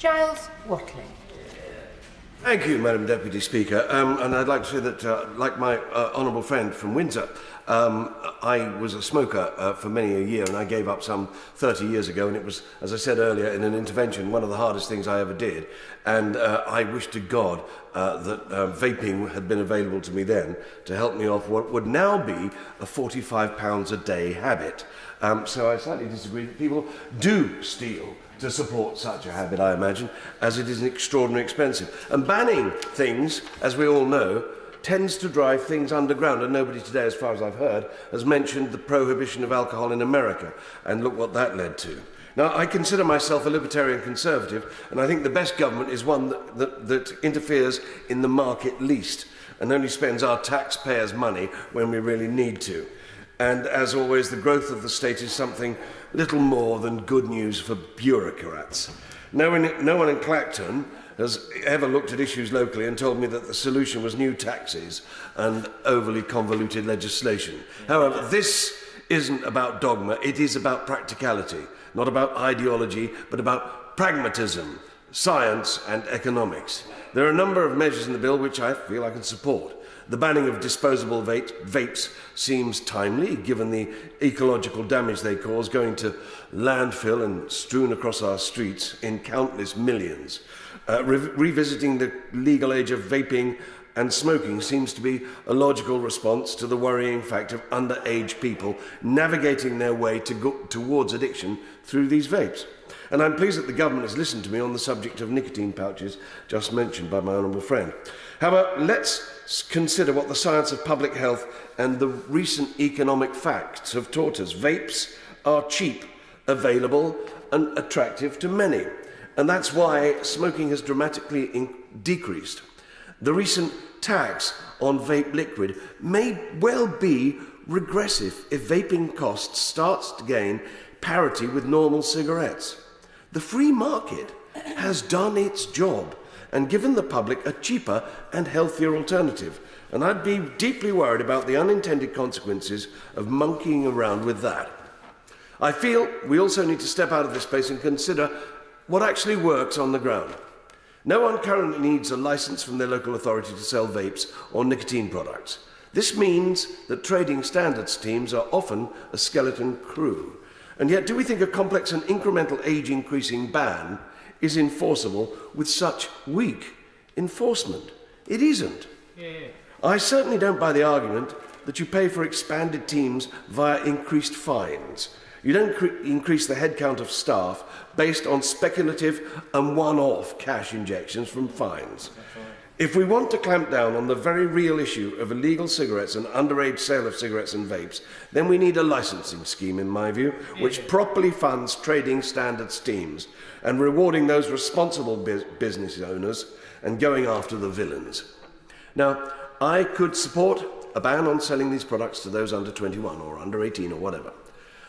Giles Watling. Thank you, Madam Deputy Speaker. And I'd like to say that, like my honourable friend from Windsor, I was a smoker for many a year, and I gave up some 30 years ago, and it was, as I said earlier, in an intervention, one of the hardest things I ever did. And I wish to God that vaping had been available to me then to help me off what would now be a £45 a day habit. So I slightly disagree. People do steal to support such a habit, I imagine, as it is extraordinarily expensive. And banning things, as we all know, tends to drive things underground, and nobody today, as far as I've heard, has mentioned the prohibition of alcohol in America, and look what that led to. Now, I consider myself a libertarian conservative, and I think the best government is one that interferes in the market least, and only spends our taxpayers' money when we really need to. And as always, the growth of the state is something little more than good news for bureaucrats. No one in Clacton has ever looked at issues locally and told me that the solution was new taxes and overly convoluted legislation. However, this isn't about dogma, it is about practicality, not about ideology, but about pragmatism, science and economics. There are a number of measures in the bill which I feel I can support. The banning of disposable vapes seems timely, given the ecological damage they cause, going to landfill and strewn across our streets in countless millions. Revisiting the legal age of vaping and smoking seems to be a logical response to the worrying fact of underage people navigating their way towards addiction through these vapes. And I'm pleased that the government has listened to me on the subject of nicotine pouches just mentioned by my honourable friend. However, let's consider what the science of public health and the recent economic facts have taught us. Vapes are cheap, available and attractive to many. And that's why smoking has dramatically decreased. The recent tax on vape liquid may well be regressive if vaping costs starts to gain parity with normal cigarettes. The free market has done its job and given the public a cheaper and healthier alternative. And I'd be deeply worried about the unintended consequences of monkeying around with that. I feel we also need to step out of this space and consider what actually works on the ground. No one currently needs a license from their local authority to sell vapes or nicotine products. This means that trading standards teams are often a skeleton crew. And yet, do we think a complex and incremental age-increasing ban is enforceable with such weak enforcement? It isn't. Yeah. I certainly don't buy the argument that you pay for expanded teams via increased fines. You don't increase the headcount of staff based on speculative and one-off cash injections from fines. If we want to clamp down on the very real issue of illegal cigarettes and underage sale of cigarettes and vapes, then we need a licensing scheme, in my view, which properly funds trading standards teams and rewarding those responsible business owners and going after the villains. Now, I could support a ban on selling these products to those under 21 or under 18 or whatever.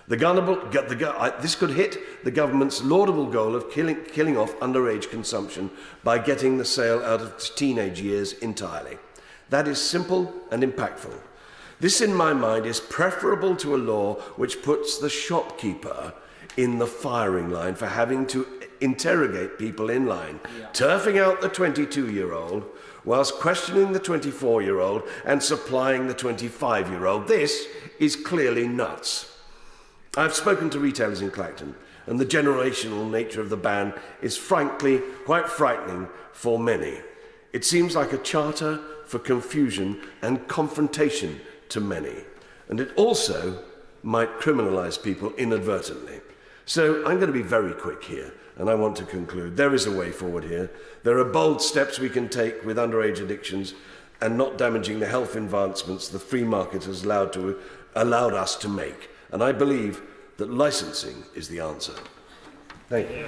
This could hit the government's laudable goal of killing off underage consumption by getting the sale out of teenage years entirely. That is simple and impactful. This, in my mind, is preferable to a law which puts the shopkeeper in the firing line for having to interrogate people in line, turfing out the 22-year-old whilst questioning the 24-year-old and supplying the 25-year-old. This is clearly nuts. I've spoken to retailers in Clacton, and the generational nature of the ban is frankly quite frightening for many. It seems like a charter for confusion and confrontation to many, and it also might criminalise people inadvertently. So I'm going to be very quick here, and I want to conclude. There is a way forward here. There are bold steps we can take with underage addictions and not damaging the health advancements the free market has allowed us to make. And I believe that licensing is the answer. Thank you.